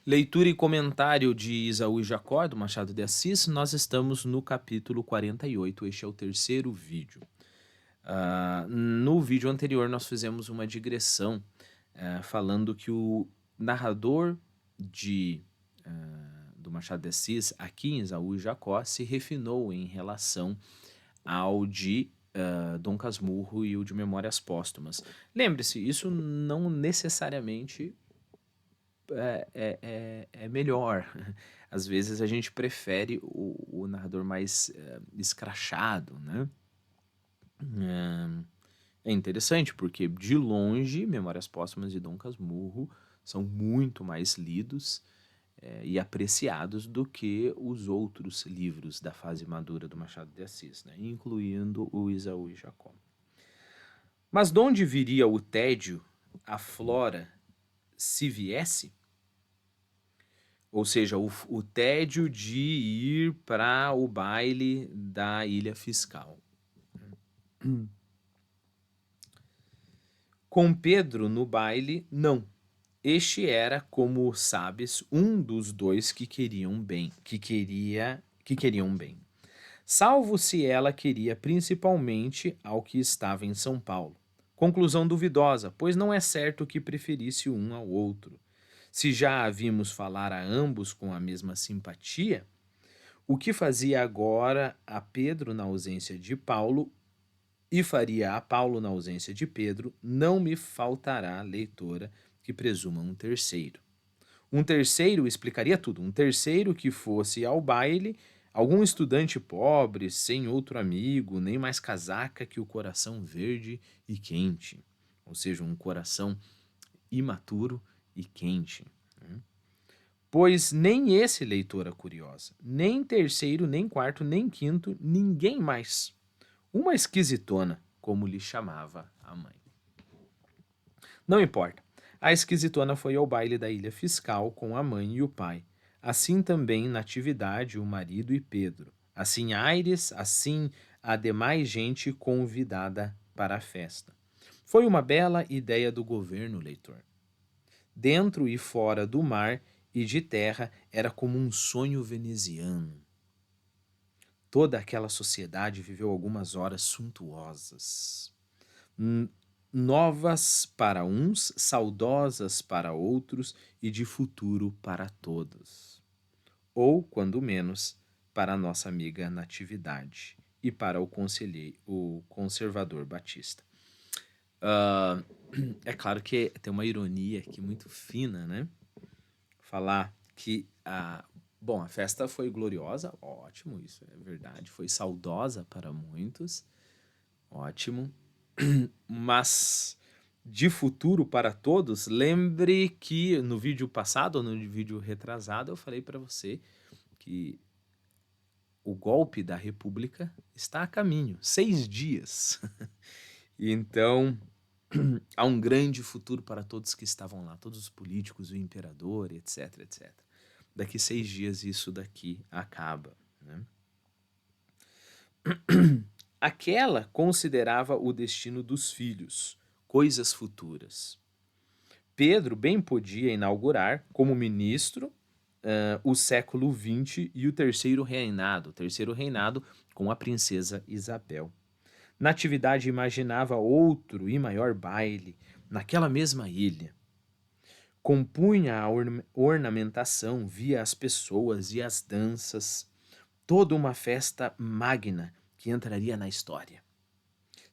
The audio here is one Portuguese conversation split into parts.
Leitura e comentário de Isaú e Jacó, do Machado de Assis. Nós estamos no capítulo 48. Este é o terceiro vídeo. No vídeo anterior, nós fizemos uma digressão falando que o narrador do Machado de Assis, aqui em Isaú e Jacó, se refinou em relação ao de Dom Casmurro e o de Memórias Póstumas. Lembre-se, isso não necessariamente é melhor. Às vezes a gente prefere o narrador mais escrachado, né? É interessante porque, de longe, Memórias Póstumas de Dom Casmurro são muito mais lidos e apreciados do que os outros livros da fase madura do Machado de Assis, né? Incluindo o Isaú e Jacó. Mas de onde viria o tédio, a Flora, se viesse? Ou seja, o tédio de ir para o baile da Ilha Fiscal. Com Pedro no baile, não. Este era, como sabes, um dos dois que queriam bem, que queriam bem. Salvo se ela queria principalmente ao que estava em São Paulo. Conclusão duvidosa, pois não é certo que preferisse um ao outro. Se já a vimos falar a ambos com a mesma simpatia, o que fazia agora a Pedro na ausência de Paulo e faria a Paulo na ausência de Pedro, não me faltará, leitora, que presuma um terceiro. Um terceiro explicaria tudo. Um terceiro que fosse ao baile, algum estudante pobre, sem outro amigo, nem mais casaca que o coração verde e quente. Ou seja, um coração imaturo e quente. Pois nem esse, leitora curiosa, nem terceiro, nem quarto, nem quinto, ninguém mais. Uma esquisitona, como lhe chamava a mãe. Não importa. A esquisitona foi ao baile da Ilha Fiscal com a mãe e o pai. Assim também Natividade, o marido e Pedro. Assim Aires, assim a demais gente convidada para a festa. Foi uma bela ideia do governo, leitor. Dentro e fora do mar e de terra era como um sonho veneziano. Toda aquela sociedade viveu algumas horas suntuosas. Novas para uns, saudosas para outros e de futuro para todos. Ou, quando menos, para a nossa amiga Natividade e para o conservador Batista. É claro que tem uma ironia aqui muito fina, né? Falar que bom, a festa foi gloriosa, ótimo, isso é verdade. Foi saudosa para muitos, ótimo. Mas de futuro para todos, lembre que no vídeo passado, ou no vídeo retrasado, eu falei para você que o golpe da República está a caminho, 6 dias. Então, há um grande futuro para todos que estavam lá, todos os políticos, o imperador, etc, etc. Daqui 6 dias isso daqui acaba, né? Aquela considerava o destino dos filhos, coisas futuras. Pedro bem podia inaugurar, como ministro, o século XX e o terceiro reinado com a princesa Isabel. Natividade imaginava outro e maior baile naquela mesma ilha. Compunha a ornamentação, via as pessoas e as danças, toda uma festa magna que entraria na história.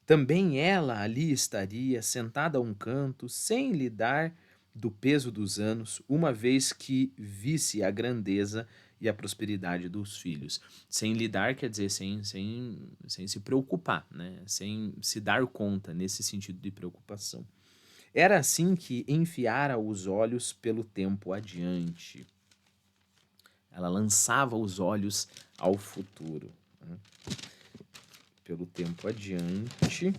Também ela ali estaria, sentada a um canto, sem lhe dar do peso dos anos, uma vez que visse a grandeza e a prosperidade dos filhos. Sem lidar quer dizer sem se preocupar, né? Sem se dar conta, nesse sentido de preocupação. Era assim que enfiara os olhos pelo tempo adiante. Ela lançava os olhos ao futuro, né? Pelo tempo adiante,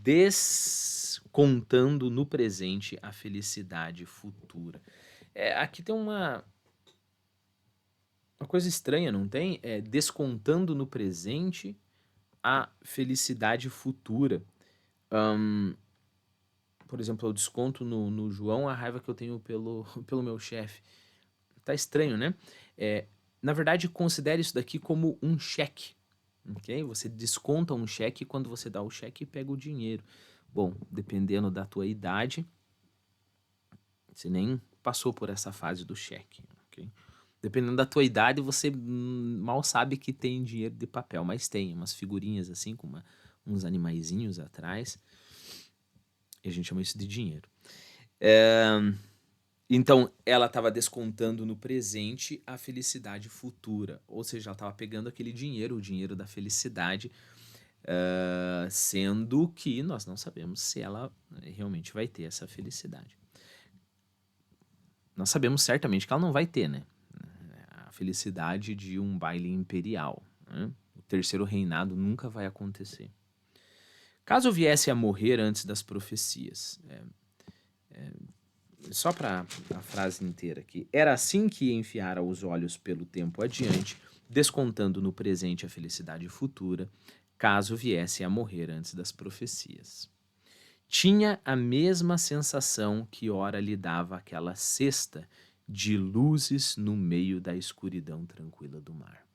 descontando no presente a felicidade futura. Aqui tem uma coisa estranha, não tem? Descontando no presente a felicidade futura. por exemplo, eu desconto no João a raiva que eu tenho pelo meu chefe. Tá estranho, né? É, na verdade, considere isso daqui como um cheque, ok? Você desconta um cheque quando você dá o cheque e pega o dinheiro. Bom, dependendo da tua idade, você nem passou por essa fase do cheque, ok? Dependendo da tua idade, você mal sabe que tem dinheiro de papel, mas tem umas figurinhas assim, com uns animaizinhos atrás, e a gente chama isso de dinheiro. Então, ela estava descontando no presente a felicidade futura, ou seja, ela estava pegando aquele dinheiro, o dinheiro da felicidade, sendo que nós não sabemos se ela realmente vai ter essa felicidade. Nós sabemos certamente que ela não vai ter, né? A felicidade de um baile imperial, né? O terceiro reinado nunca vai acontecer. Caso viesse a morrer antes das profecias, só para a frase inteira aqui, era assim que enfiara os olhos pelo tempo adiante, descontando no presente a felicidade futura, caso viesse a morrer antes das profecias. Tinha a mesma sensação que ora lhe dava aquela cesta de luzes no meio da escuridão tranquila do mar.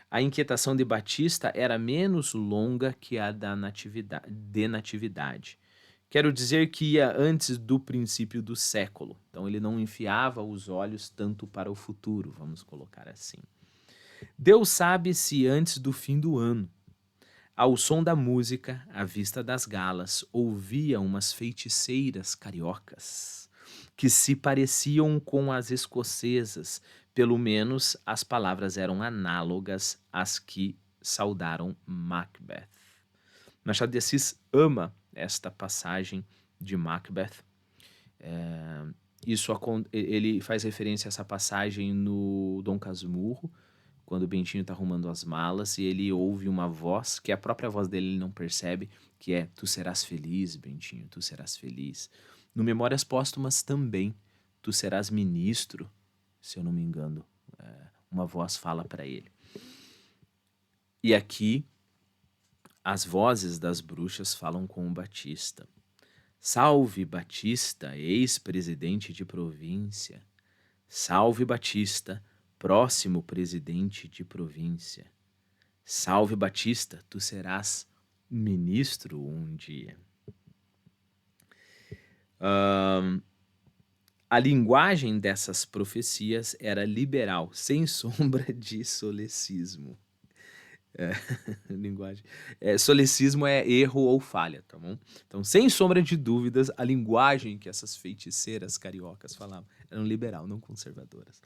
A inquietação de Batista era menos longa que a da natividade. Quero dizer que ia antes do princípio do século. Então ele não enfiava os olhos tanto para o futuro, vamos colocar assim. Deus sabe se antes do fim do ano, ao som da música, à vista das galas, ouvia umas feiticeiras cariocas que se pareciam com as escocesas, pelo menos as palavras eram análogas às que saudaram Macbeth. Machado de Assis ama esta passagem de Macbeth. Ele faz referência a essa passagem no Dom Casmurro, quando o Bentinho está arrumando as malas e ele ouve uma voz, que é a própria voz dele, ele não percebe, que é: tu serás feliz, Bentinho, tu serás feliz. No Memórias Póstumas também, tu serás ministro, se eu não me engano, uma voz fala para ele. E aqui, as vozes das bruxas falam com o Batista. Salve Batista, ex-presidente de província. Salve Batista, próximo presidente de província. Salve Batista, tu serás ministro um dia. A linguagem dessas profecias era liberal, sem sombra de solecismo. Linguagem. Solecismo é erro ou falha, tá bom? Então, sem sombra de dúvidas, a linguagem que essas feiticeiras cariocas falavam era liberal, não conservadoras.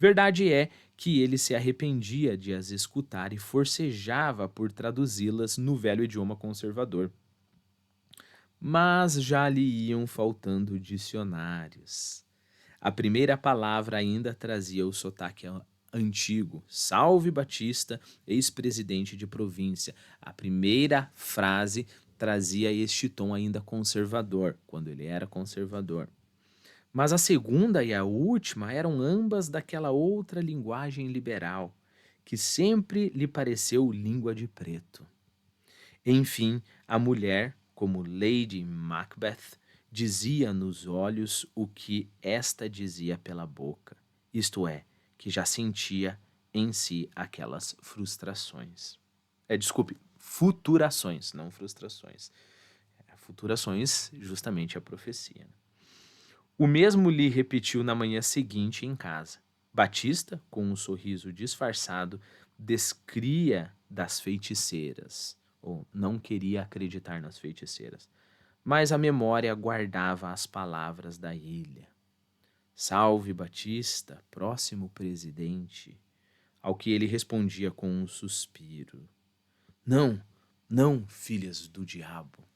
Verdade é que ele se arrependia de as escutar e forcejava por traduzi-las no velho idioma conservador. Mas já lhe iam faltando dicionários. A primeira palavra ainda trazia o sotaque antigo. Salve Batista, ex-presidente de província. A primeira frase trazia este tom ainda conservador, quando ele era conservador. Mas a segunda e a última eram ambas daquela outra linguagem liberal, que sempre lhe pareceu língua de preto. Enfim, a mulher, como Lady Macbeth, dizia nos olhos o que esta dizia pela boca, isto é, que já sentia em si aquelas frustrações. Desculpe, futurações, não frustrações. Futurações, justamente a profecia. O mesmo lhe repetiu na manhã seguinte em casa. Batista, com um sorriso disfarçado, descria das feiticeiras, ou não queria acreditar nas feiticeiras, mas a memória guardava as palavras da ilha. Salve Batista, próximo presidente, ao que ele respondia com um suspiro. Não, não, filhas do diabo.